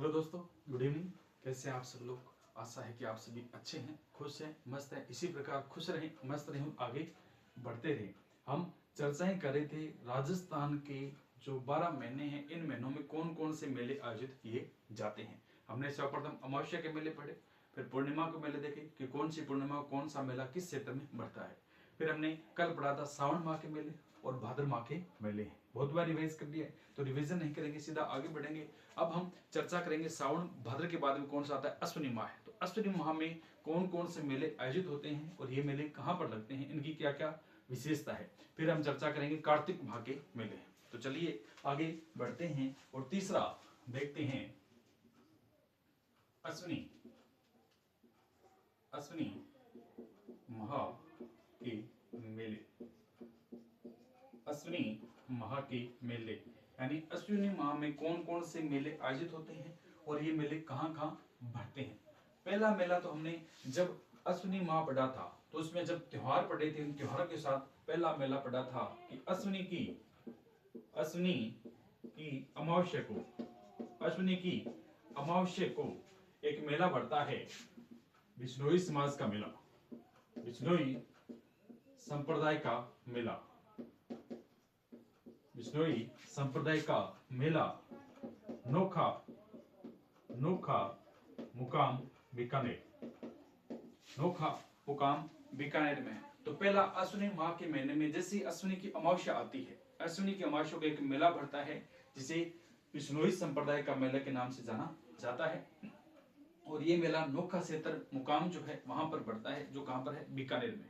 Hello दोस्तों, good evening. कैसे हैं आप सब लोग? आशा है कि आप सभी अच्छे हैं, खुश हैं, मस्त हैं। इसी प्रकार खुश रहें, मस्त रहें, आगे बढ़ते रहें। हम चर्चाएं कर रहे थे राजस्थान के जो 12 महीने हैं, इन महीनों में कौन कौन से मेले आयोजित किए जाते हैं। हमने सर्वप्रथम अमावस्या के मेले पढ़े, फिर पूर्णिमा के मेले देखे कि कौन सी पूर्णिमा कौन सा मेला किस क्षेत्र में बढ़ता है। फिर हमने कल पढ़ा था सावन माह के मेले और भाद्र माह के मेले। बहुत बार रिवाइज कर दिया है तो रिवीजन नहीं करेंगे, सीधा आगे बढ़ेंगे। अब हम चर्चा करेंगे सावन भाद्र के बाद में कौन सा आता है, अश्विनी माह है। तो अश्विनी माह में कौन कौन से मेले आयोजित होते हैं और ये मेले कहाँ पर लगते हैं, इनकी क्या क्या विशेषता है। फिर हम चर्चा करेंगे कार्तिक माह के मेले। तो चलिए आगे बढ़ते हैं और तीसरा देखते हैं अश्विनी माह के मेले। अश्विनी माह के मेले यानी अश्विनी माह में कौन कौन से मेले आयोजित होते हैं और ये मेले कहाँ कहाँ बढ़ते हैं। पहला मेला तो हमने जब अश्विनी माह पढ़ा था तो उसमें जब त्योहार पढ़े थे, उन त्योहारों के साथ पहला मेला पढ़ा था कि अश्विनी की अमावस्या को एक मेला बढ़ता है, बिश्नोई समाज का मेला, बिश्नोई संप्रदाय का मेला, बिश्नोई संप्रदाय का मेला। नोखा मुकाम बीकानेर, नोखा मुकाम बीकानेर में। तो पहला अश्विनी माह के महीने में जैसे अश्विनी की अमावस्या आती है, अश्विनी की अमावस्या को एक मेला भरता है जिसे बिश्नोई संप्रदाय का मेला के नाम से जाना जाता है। और ये मेला नोखा क्षेत्र मुकाम जो है वहां पर बढ़ता है, जो कहां पर है, बीकानेर में।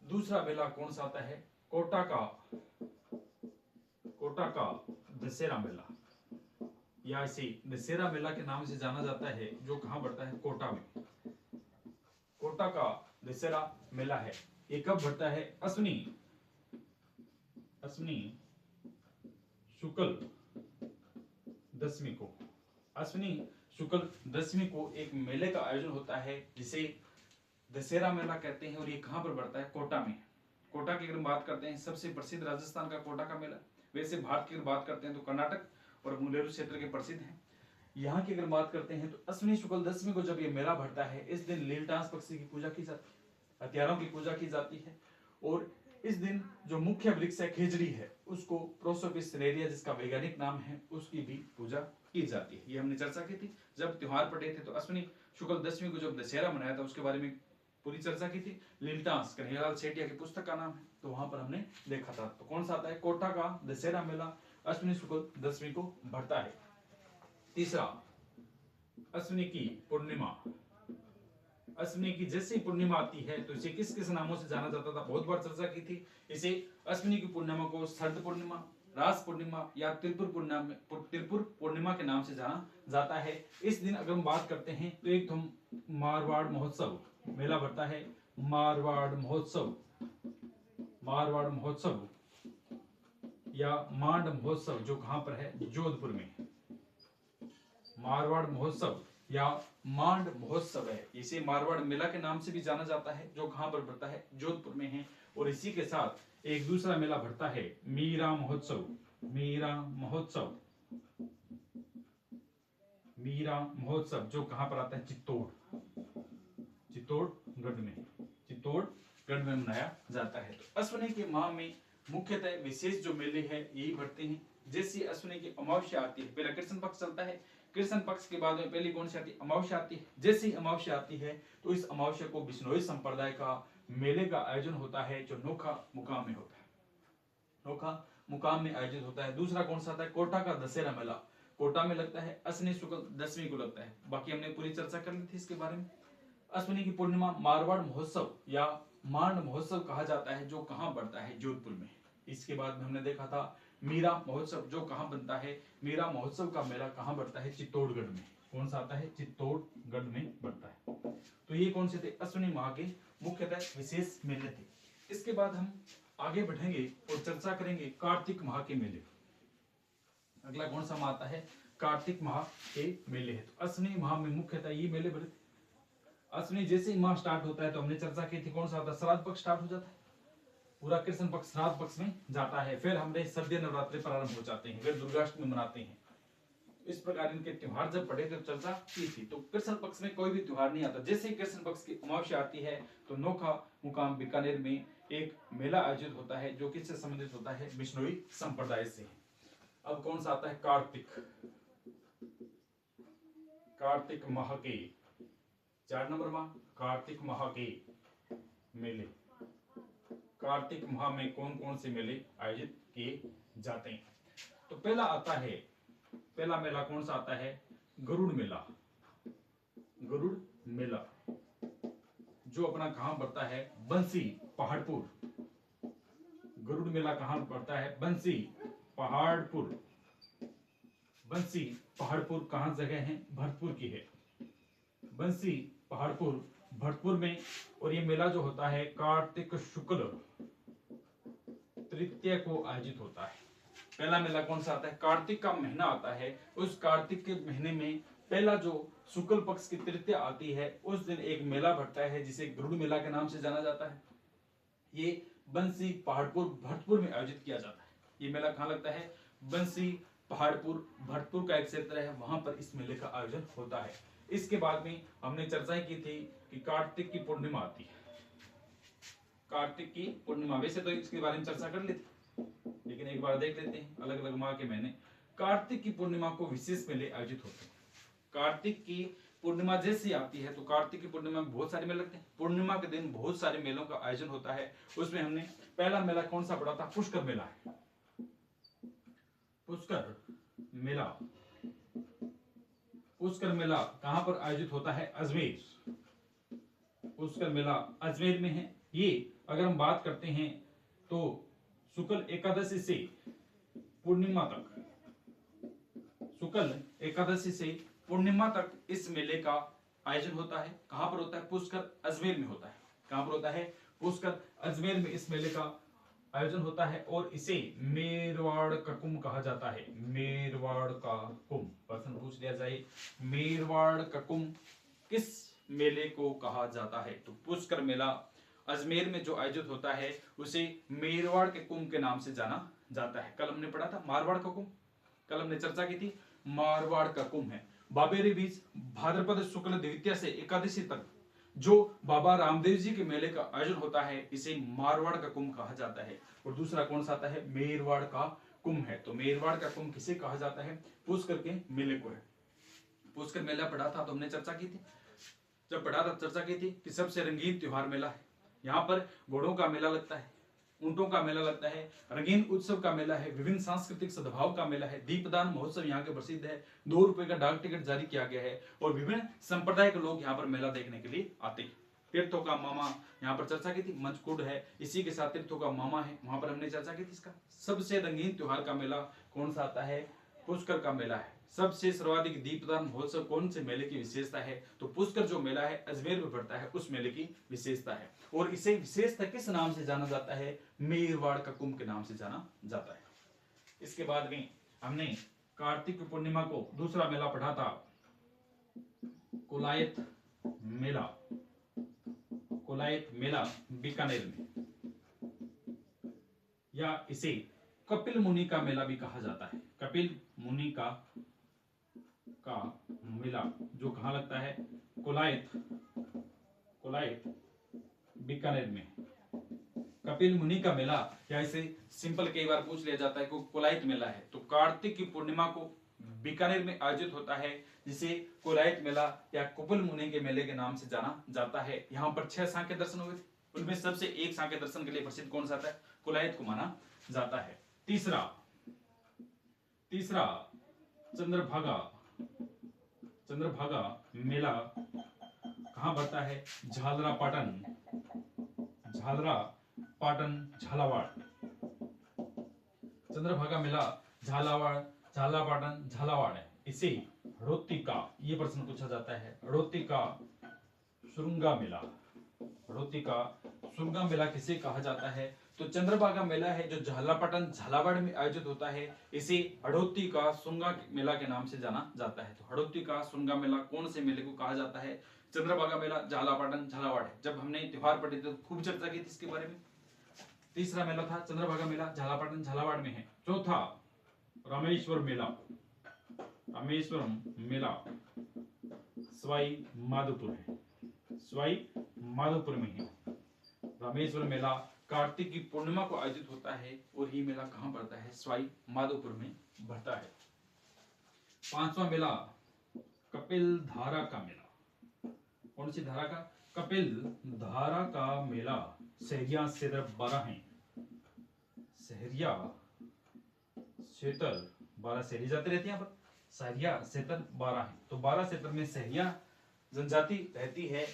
दूसरा मेला कौन सा आता है, कोटा का दशहरा मेला, या इसे दशहरा मेला के नाम से जाना जाता है, जो कहां बढ़ता है, कोटा में। कोटा का दशहरा मेला है, ये कब बढ़ता है, अश्विनी शुक्ल दशमी को। अश्विनी शुक्ल दशमी को एक मेले का आयोजन होता है जिसे दशहरा मेला कहते हैं, और ये कहां पर बढ़ता है, कोटा में। कोटा की अगर बात करते हैं, सबसे प्रसिद्ध राजस्थान का कोटा का मेला। वैसे भारत की अगर बात करते हैं तो कर्नाटक और मुंगेरू क्षेत्र के प्रसिद्ध हैं। यहाँ की अगर बात करते हैं तो अश्विनी शुक्ल दशमी को जब ये मेला भरता है, इस दिन लीलटास पक्षी की पूजा की जाती है, हथियारों की पूजा की जाती है। और इस दिन जो मुख्य वृक्ष है, खेजड़ी है, उसको प्रोसोपिस सिनेरिया जिसका वैज्ञानिक नाम है, उसकी भी पूजा की जाती है। ये हमने चर्चा की थी जब त्योहार पढ़े थे। तो अश्विनी शुक्ल दशमी को जब दशहरा मनाया था उसके बारे में पूरी चर्चा की थी। लीलटास कन्हैयालाल सेठिया की पुस्तक का नाम है, तो वहां पर हमने देखा था। तो कौन सा आता है, कोटा का दशहरा मेला अश्विनी शुक्ल दशमी को बढ़ता है। तीसरा अश्विनी की पूर्णिमा। अश्विनी की जैसे पूर्णिमा आती है तो इसे किस किस नामों से जाना जाता था, बहुत बार चर्चा की थी। इसे अश्विनी की पूर्णिमा को शरद पूर्णिमा, रास पूर्णिमा या त्रिपुर पूर्णिमा के नाम से जाना जाता है। इस दिन अगर हम बात करते हैं तो एक तो मारवाड़ महोत्सव मेला भरता है, मारवाड़ महोत्सव या मांड महोत्सव, जो कहां पर है, जोधपुर में। मारवाड़ महोत्सव या मांड महोत्सव है, इसे मारवाड़ मेला के नाम से भी जाना जाता है, जो कहां पर बढ़ता है, जोधपुर में है। और इसी के साथ एक दूसरा मेला बढ़ता है, मीरा महोत्सव, जो कहां पर आता है, चित्तौड़गढ़ में मनाया जाता है। तो अश्विनी के माह में मुख्यतः विशेष जो मेले हैं यही बढ़ते हैं। जैसे अश्विनी की अमावस्या आती है, पहला कृष्ण पक्ष चलता है, कृष्ण पक्ष के बाद में पहली कौन सी आती है, अमावस्या आती है। जैसे ही अमावस्या आती है तो इस अमावस्या को बिश्नोई संप्रदाय का मेले का आयोजन होता है, जो नोखा मुकाम में होता है, नोखा मुकाम में आयोजित होता है। दूसरा कौन सा आता है, कोटा का दशहरा मेला, कोटा में लगता है, अश्विनी शुक्ल दशमी को लगता है। बाकी हमने पूरी चर्चा कर ली थी इसके बारे में। अश्विनी की पूर्णिमा मारवाड़ महोत्सव या मांड महोत्सव कहा जाता है, जो कहां बढ़ता है, जोधपुर में। इसके बाद में हमने देखा था मीरा महोत्सव, जो कहां बनता है, मीरा महोत्सव का मेला कहां बढ़ता है, चित्तौड़गढ़ में। कौन सा आता है, चित्तौड़गढ़ में बढ़ता है। तो ये कौन से थे, अश्विनी माह के मुख्यतः विशेष मेले थे। इसके बाद हम आगे बढ़ेंगे और चर्चा करेंगे कार्तिक माह के मेले। अगला कौन सा माह आता है, कार्तिक माह के मेले है। तो अश्विनी माह में मुख्यतः ये मेले बढ़ते। अश्विनी जैसे ही माह स्टार्ट होता है तो हमने चर्चा की थी, कौन सा होता है, श्राद्ध पक्ष स्टार्ट हो जाता है, पूरा कृष्ण पक्ष श्राद्ध पक्ष में जाता है। फिर हमारे शारदीय नवरात्रि प्रारंभ हो जाते हैं, फिर दुर्गाष्टमी मनाते हैं। इस प्रकार इनके त्योहार जब पड़े तो चर्चा की थी। तो कृष्ण पक्ष में कोई भी त्योहार नहीं आता, जैसे ही कृष्ण पक्ष की अमावस्या आती है तो नोखा मुकाम बीकानेर में एक मेला आयोजित होता है जो किससे संबंधित होता है, बिश्नोई संप्रदाय से। अब कौन सा आता है, कार्तिक माह के 4 नंबर माह, कार्तिक माह के मेले। कार्तिक माह में कौन कौन से मेले आयोजित किए जाते हैं? तो पहला मेला कौन सा आता है, गरुड़ मेला। गरुड़ मेला जो अपना कहां पड़ता है, बंसी पहाड़पुर। गरुड़ मेला कहां पड़ता है, बंसी पहाड़पुर। बंसी पहाड़पुर कहां जगह है, भरतपुर की है। बंसी पहाड़पुर भरतपुर में। और ये मेला जो होता है कार्तिक शुक्ल तृतीया को आयोजित होता है। पहला मेला कौन सा आता है, कार्तिक का महीना आता है, उस कार्तिक के महीने में पहला जो शुक्ल पक्ष की तृतीया आती है उस दिन एक मेला भरता है जिसे गरुड़ मेला के नाम से जाना जाता है। ये बंसी पहाड़पुर भरतपुर में आयोजित किया जाता है। ये मेला कहाँ लगता है, बंसी पहाड़पुर भरतपुर का एक क्षेत्र है, वहां पर इस मेले का आयोजन होता है। इसके बाद में हमने चर्चा की थी कि कार्तिक की पूर्णिमा आती है। कार्तिक की पूर्णिमा, वैसे तो इसके बारे में चर्चा कर ली थी, लेकिन एक बार देख लेते हैं। अलग अलग माह के महीने कार्तिक की पूर्णिमा को विशेष मेले आयोजित होते हैं। कार्तिक की पूर्णिमा जैसी आती है तो कार्तिक की पूर्णिमा में बहुत सारे मेले लगते हैं। पूर्णिमा के दिन बहुत सारे मेलों का आयोजन होता है। उसमें हमने पहला मेला कौन सा पढ़ा था, पुष्कर मेला है। पुष्कर मेला, पुष्कर मेला कहां पर आयोजित होता है, अजमेर। पुष्कर मेला अजमेर में है। ये अगर हम बात करते हैं तो शुक्ल एकादशी से पूर्णिमा तक, शुक्ल एकादशी से पूर्णिमा तक इस मेले का आयोजन होता है। कहां पर होता है, पुष्कर अजमेर में होता है। कहां पर होता है, पुष्कर अजमेर में इस मेले का आयोजन होता है और इसे मेरवाड़ का कुंभ कहा जाता है। मेरवाड़ का कुंभ, प्रश्न पूछ लिया जाए, मेरवाड़ का कुंभ किस मेले को कहा जाता है? तो पुष्कर मेला अजमेर में जो आयोजित होता है उसे मेरवाड़ के कुंभ के नाम से जाना जाता है। कल हमने पढ़ा था मारवाड़ का कुंभ, कल हमने चर्चा की थी, मारवाड़ का कुंभ है। बाबेरी बीज भाद्रपद शुक्ल द्वितीया से एकादशी तक जो बाबा रामदेव जी के मेले का आयोजन होता है इसे मारवाड़ का कुंभ कहा जाता है। और दूसरा कौन सा आता है, मेरवाड़ का कुंभ है। तो मेरवाड़ का कुंभ किसे कहा जाता है, पुष्कर के मेले को है। पुष्कर मेला पढ़ा था तो हमने चर्चा की थी, जब पढ़ा था चर्चा की थी कि सबसे रंगीन त्योहार मेला है। यहाँ पर घोड़ों का मेला लगता है, ऊंटों का मेला लगता है, रंगीन उत्सव का मेला है, विभिन्न सांस्कृतिक सद्भाव का मेला है, दीपदान महोत्सव यहाँ के प्रसिद्ध है, 2 रुपए का डाक टिकट जारी किया गया है और विभिन्न संप्रदाय के लोग यहाँ पर मेला देखने के लिए आते हैं। तीर्थों का मामा यहाँ पर चर्चा की थी, मंचकुंड है, इसी के साथ तीर्थों का मामा है, वहां पर हमने चर्चा की थी। इसका सबसे रंगीन त्योहार का मेला कौन सा आता है, पुष्कर का मेला है। सबसे सर्वाधिक दीपदान महोत्सव कौन से मेले की विशेषता है, तो पुष्कर जो मेला है अजमेर में पड़ता है उस मेले की विशेषता है। और इसे विशेषता किस नाम से जाना जाता है, मेरवाड़ का कुंभ के नाम से जाना जाता है। इसके बाद में हमने कार्तिक पूर्णिमा को दूसरा मेला पढ़ा था, कोलायत मेला। कोलायत मेला बीकानेर में, या इसे कपिल मुनि का मेला भी कहा जाता है। कपिल मुनि का मेला जो कहां लगता है, कोलायत बीकानेर में। कपिल मुनि का मेला, या इसे सिंपल कई बार पूछ लिया जाता है कि कोलायत मेला है, तो कार्तिक की पूर्णिमा को बीकानेर में आयोजित होता है जिसे कोलायत मेला या कपिल मुनि के मेले के नाम से जाना जाता है। यहाँ पर 6 सांख्य दर्शन हुए थे, उनमें सबसे एक सांख्य दर्शन के लिए प्रसिद्ध कौन सा है, कोलायत को माना जाता है। तीसरा चंद्रभागा मेला कहां बढ़ता है, झालरा पाटन झालावाड़। चंद्रभागा मेला झाला पाटन झालावाड़ है। इसे हड़ौती का, ये प्रश्न पूछा जाता है, हड़ौती का सुरंगा मेला किसे कहा जाता है, तो चंद्रभागा मेला है जो झालापाटन झालावाड़ में आयोजित होता है, इसे हड़ौती का सुंगा मेला के नाम से जाना जाता है। तो हड़ौती का सुंगा मेला कौन से मेले को कहा जाता है, चंद्रभागा मेला झालापाटन झालावाड़ है। जब हमने त्योहार पढ़े थे तो खूब चर्चा की थी इसके बारे में। तीसरा मेला था चंद्रभागा मेला, झालापाटन झालावाड़ में है। चौथा रामेश्वर मेला, रामेश्वरम मेला सवाई माधोपुर है, सवाई माधोपुर में है। रामेश्वरम मेला कार्तिक की पूर्णिमा को आयोजित होता है और ये मेला कहाँ पड़ता है? सवाई माधोपुर में बढ़ता है। 5वां मेला कपिल धारा का मेला। कौन सी धारा का? कपिल धारा का मेला सहरिया क्षेत्र 12 है। सहरिया क्षेत्र 12 सहरी जाते रहते हैं यहाँ पर। सहरिया क्षेत्र 12 है, तो 12 क्षेत्र में सहरिया जनजाति रहती है।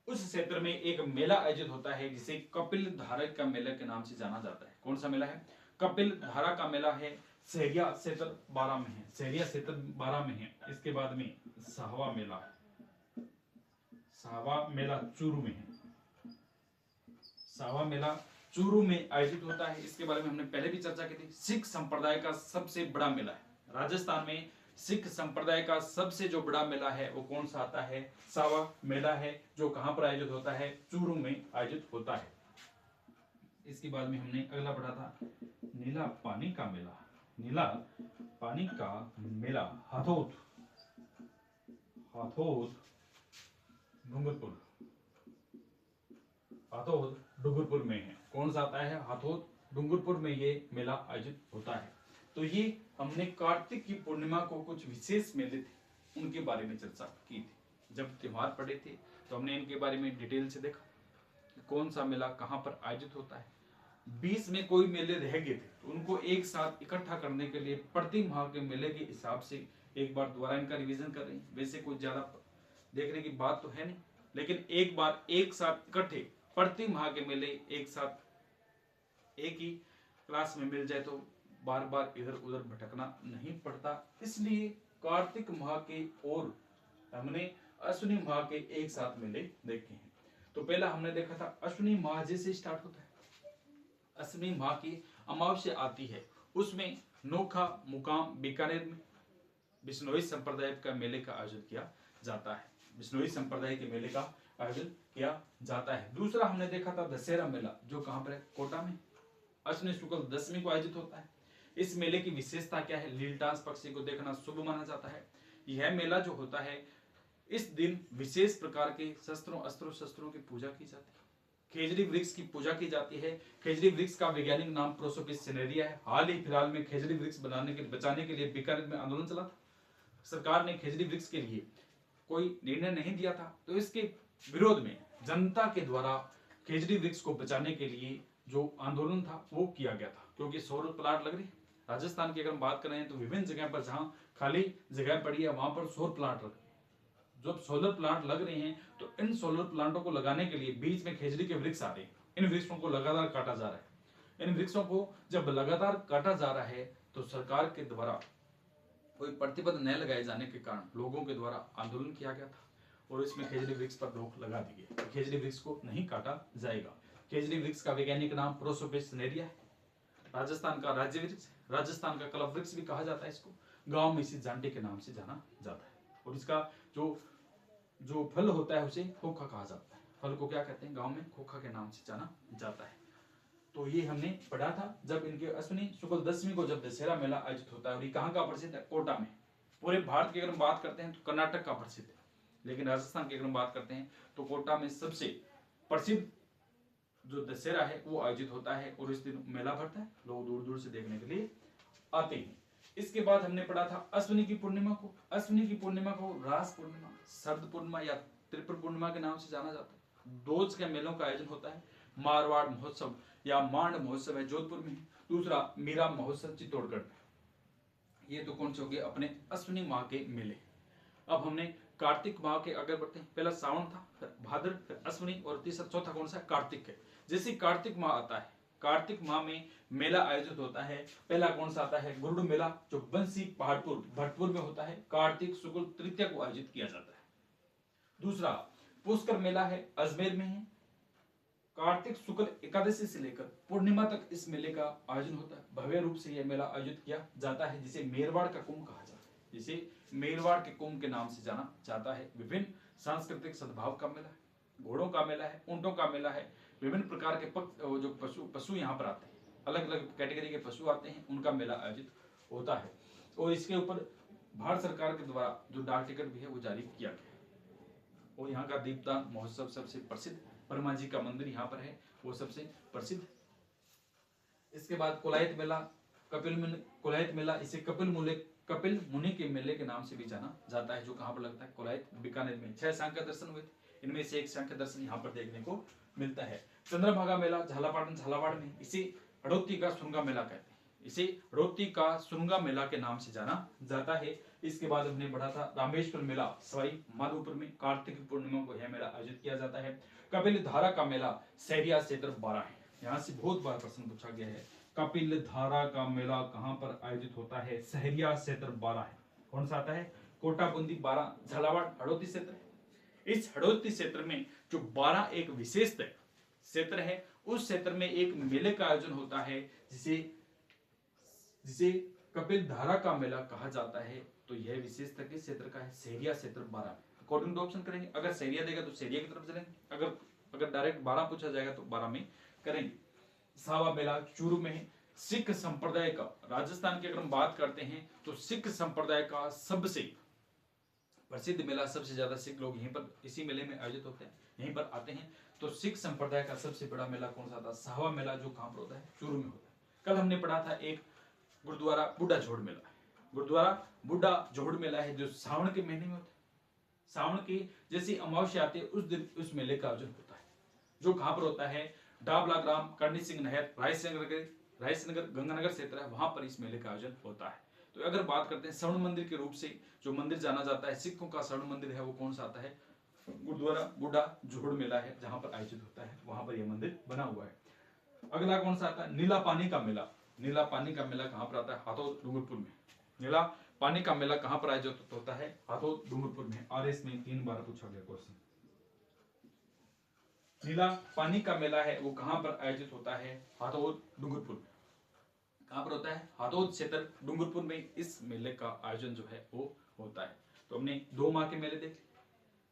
उस क्षेत्र में एक मेला आयोजित होता है जिसे कपिल धारा का मेला के नाम से जाना जाता है। कौन सा मेला है? कपिल धारा का मेला है, सहरिया क्षेत्र 12 में है। सहरिया क्षेत्र 12 में है। इसके बाद में साहवा मेला है, साहवा मेला चूरू में है। साहवा मेला चूरू में आयोजित होता है। इसके बारे में हमने पहले भी चर्चा की थी। सिख संप्रदाय का सबसे बड़ा मेला है राजस्थान में। सिख संप्रदाय का सबसे जो बड़ा मेला है वो कौन सा आता है? सावा मेला है, जो कहां पर आयोजित होता है? चूरू में आयोजित होता है। इसके बाद में हमने अगला पढ़ा था नीला पानी का मेला। नीला पानी का मेला हाथोद, हाथोद डूंगरपुर, हाथोद डूंगरपुर में है। कौन सा आता है? हाथोद डूंगरपुर में ये मेला आयोजित होता है। तो ये हमने कार्तिक की पूर्णिमा को कुछ विशेष मेले थे उनके बारे में चर्चा की थी। जब त्योहार पड़े थे तो हमने इनके बारे में डिटेल से देखा कि कौन सा मेला कहां पर आयोजित होता है। 20 में कोई मेले रह गए थे तो उनको एक साथ इकट्ठा करने के लिए प्रति माह के मेले के हिसाब से एक बार दोबारा इनका रिवीजन कर रहे हैं। वैसे कोई ज्यादा देखने की बात तो है नहीं, लेकिन एक बार एक साथ इकट्ठे प्रति माह के मेले एक साथ एक ही क्लास में मिल जाए तो बार बार इधर उधर भटकना नहीं पड़ता। इसलिए कार्तिक माह के और हमने अश्विनी माह के एक साथ मेले देखे हैं। तो पहला हमने देखा था अश्विनी माह जैसे स्टार्ट होता है। अश्विनी माह की अमावस्या आती है, उसमें नोखा मुकाम बीकानेर में बिश्नोई संप्रदाय का मेले का आयोजन किया जाता है। बिश्नोई संप्रदाय के मेले का आयोजन किया जाता है। दूसरा हमने देखा था दशहरा मेला, जो कहां पर है? कोटा में। अश्विनी शुक्ल दशमी को आयोजित होता है। इस मेले की विशेषता क्या है? लीलटास पक्षी को देखना शुभ माना जाता है। यह मेला जो होता है इस दिन विशेष प्रकार के शस्त्रों अस्त्रों शस्त्रों की पूजा की जाती है। खेजड़ी वृक्ष की पूजा की जाती है। खेजड़ी वृक्ष का वैज्ञानिक नाम प्रोसोपिस सिनेरिया है। हाल ही फिलहाल में खेजड़ी वृक्ष बचाने के लिए बीकानेर में आंदोलन चला था। सरकार ने खेजड़ी वृक्ष के लिए कोई निर्णय नहीं दिया था, तो इसके विरोध में जनता के द्वारा खेजड़ी वृक्ष को बचाने के लिए जो आंदोलन था वो किया गया था। क्योंकि सौर प्लांट लग रही है राजस्थान की, अगर हम बात करें तो विभिन्न जगह पर जहां खाली जगह पड़ी है वहां पर सौर प्लांट लग, जब सोलर प्लांट लग रहे हैं तो इन सोलर प्लांटों को लगाने के लिए बीच में खेजड़ी के वृक्ष आ रहे हैं। इन वृक्षों को लगातार काटा जा रहा है। इन वृक्षों को जब लगातार काटा जा रहा है तो सरकार के द्वारा कोई प्रतिबंध न लगाए जाने के कारण लोगों के द्वारा आंदोलन किया गया था और इसमें खेजड़ी वृक्ष पर रोक लगा दी गई। खेजड़ी वृक्ष को नहीं काटा जाएगा। खेजड़ी वृक्ष का वैज्ञानिक नाम प्रोसोपिस सिनेरिया है। राजस्थान का राज्य वृक्ष, राजस्थान का कल्प वृक्ष भी कहा जाता है इसको। गांव में इसे जांटे के नाम से जाना जाता है और इसका जो फल होता है उसे खोखा कहा जाता है। फल को क्या कहते हैं? गांव में खोखा के नाम से जाना जाता है। तो ये हमने पढ़ा था जब इनके अश्विनी शुक्ल दशमी को जब दशहरा मेला आयोजित होता है। और ये कहाँ का प्रसिद्ध है? कोटा में। पूरे भारत की अगर हम बात करते हैं तो कर्नाटक का प्रसिद्ध है, लेकिन राजस्थान की अगर हम बात करते हैं तो कोटा में सबसे प्रसिद्ध जो दशहरा है वो आयोजित होता है और इस दिन मेला भरता है। लोग दूर दूर से देखने के लिए आते हैं। इसके बाद हमने पढ़ा था अश्विनी की पूर्णिमा को। अश्विनी की पूर्णिमा को रास पूर्णिमा, शरद पूर्णिमा या त्रिपुर पूर्णिमा के नाम से जाना जाता है। दो के मेलों का आयोजन होता है। मारवाड़ महोत्सव या मांड महोत्सव है जोधपुर में, दूसरा मीरा महोत्सव चित्तौड़गढ़ में। ये तो कौन से हो गए? अपने अश्विनी माह के मेले। अब हमने कार्तिक माह के अगर बढ़ते हैं, पहला सावन था, फिर भाद्र, फिर अश्विनी और तीसरा चौथा कौन सा? कार्तिक है। जैसे कार्तिक माह आता है, कार्तिक माह में मेला आयोजित होता है। पहला कौन सा आता है? गुरुड़ मेला, जो बंसी पहाड़पुर भरतपुर में होता है। कार्तिक शुक्ल तृतीया को आयोजित किया जाता है। दूसरा पुष्कर मेला है, अजमेर में है। कार्तिक शुक्ल एकादशी से लेकर पूर्णिमा तक इस मेले का आयोजन होता है। भव्य रूप से यह मेला आयोजित किया जाता है, जिसे मेरवाड़ का कुंभ कहा जाता है। जिसे मेरवाड़ के कुंभ के नाम से जाना जाता है। विभिन्न सांस्कृतिक सद्भाव का मेला है, घोड़ों का मेला है, ऊंटों का मेला है। विभिन्न प्रकार के जो पशु यहाँ पर आते हैं, अलग अलग कैटेगरी के पशु आते हैं, उनका मेला आयोजित होता है। और इसके ऊपर भारत सरकार के द्वारा जो डाक टिकट भी है वो जारी किया गया है। और यहाँ का दीपदान महोत्सव सबसे प्रसिद्ध, ब्रह्मा जी का मंदिर यहाँ पर है वो सबसे प्रसिद्ध। इसके बाद कोलायत मेला, कोलायत मेला, इसे कपिल मुनि के मेले के नाम से भी जाना जाता है, जो कहाँ पर लगता है, कोलायत बीकानेर में। 6 सांख्य दर्शन हुए थे, इनमें से एक सांख्य दर्शन यहाँ पर देखने को मिलता है। चंद्रभागा मेला झालावाड़ में, इसे हड़ौती का सुरंगा मेला कहते हैं, इसे हड़ौती का सुरंगा मेला के नाम से जाना जाता है। इसके बाद हमने बढ़ा था रामेश्वर मेला सवाई माधोपुर में, कार्तिक पूर्णिमा को यह मेला आयोजित किया जाता है। कपिल धारा का मेला सहरिया क्षेत्र 12 है, यहाँ से बहुत बार प्रश्न पूछा गया है। कपिल धारा का मेला कहाँ पर आयोजित होता है, सहरिया क्षेत्र 12 है। कौन सा आता है, कोटा बूंदी 12 झालावाड़ हड़ौती क्षेत्र है। इस हड़ौती क्षेत्र में जो 12 एक विशेष क्षेत्र है, उस क्षेत्र में एक मेले का आयोजन होता है जिसे कपिल धारा का मेला कहा जाता है। तो यह विशेषता किस क्षेत्र का है, सहरिया क्षेत्र 12 में। अकॉर्डिंग टू ऑप्शन करेंगे, अगर सहरिया देगा तो सहरिया की तरफ चलेंगे, अगर डायरेक्ट 12 पूछा जाएगा तो 12 में करेंगे। सावा मेला चूरू में है, सिख संप्रदाय का, राजस्थान की अगर हम बात करते हैं तो सिख संप्रदाय का सबसे प्रसिद्ध मेला, सबसे ज्यादा सिख लोग यहीं पर इसी मेले में आयोजित होते हैं, यहीं पर आते हैं। तो सिख संप्रदाय का सबसे बड़ा मेला कौन सा था, सावा मेला, जो कहां पर होता है, चूरू में होता है। कल हमने पढ़ा था एक गुरुद्वारा बुढ़ा जोड़ मेला, गुरुद्वारा बुढ़ा जोड़ मेला है जो सावन के महीने में होता है। सावन की जैसी अमावस्या आती है उस दिन उस मेले का आयोजन होता है, जो कहां पर होता है, डाबला ग्राम, करनी सिंह नहर, रायसनगर गंगानगर क्षेत्र है, वहां पर इस मेले का आयोजन होता है। तो अगर बात करते हैं स्वर्ण मंदिर के रूप से जो मंदिर जाना जाता है, सिखों का स्वर्ण मंदिर है, वो कौन सा आता है, गुरुद्वारा बुढ़ा जोड़ मेला है, जहां पर आयोजित होता है, वहां पर यह मंदिर बना हुआ है। अगला कौन सा आता है, नीला पानी का मेला। नीला पानी का मेला कहां पर आता है, हाथोद डूंगरपुर में। नीला पानी का मेला कहां पर आयोजित होता है, हाथोद डूंगरपुर में। आरएस में 3 बार पूछा गया क्वेश्चन। नीला पानी का मेला है वो कहां पर आयोजित होता है, हाथोद डूंगरपुर में। कहां पर होता है, हाथोद क्षेत्र डूंगरपुर में इस मेले का आयोजन जो है वो होता है। तो हमने 2 माह के मेले देखे,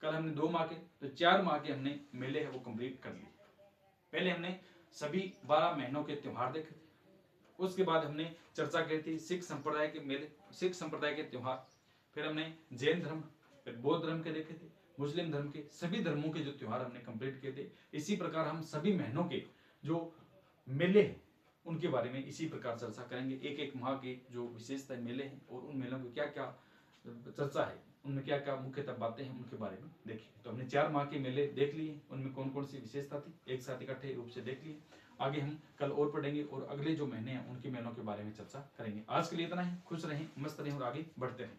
कल हमने 2 माह के, तो 4 माह के हमने मेले है वो कंप्लीट कर लिए। पहले हमने सभी 12 महीनों के त्योहार देखे थे, उसके बाद हमने चर्चा की थी सिख संप्रदाय के मेले, सिख संप्रदाय के त्योहार, फिर हमने जैन धर्म, फिर बौद्ध धर्म के देखे थे, मुस्लिम धर्म के, सभी धर्मों के जो त्योहार हमने कंप्लीट किए थे। इसी प्रकार हम सभी महीनों के जो मेले हैं उनके बारे में इसी प्रकार चर्चा करेंगे। एक एक माह के जो विशेषता मेले हैं और उन मेलों की क्या क्या चर्चा है, उनमें क्या क्या मुख्यतः बातें हैं, उनके बारे में देखिए। तो हमने 4 माह के मेले देख लिए, उनमें कौन कौन सी विशेषता थी, एक साथ इकट्ठे रूप से देख लिए। आगे हम कल और पढ़ेंगे और अगले जो महीने हैं उनके मेलों के बारे में चर्चा करेंगे। आज के लिए इतना ही, खुश रहें, मस्त रहें और आगे बढ़ते रहें।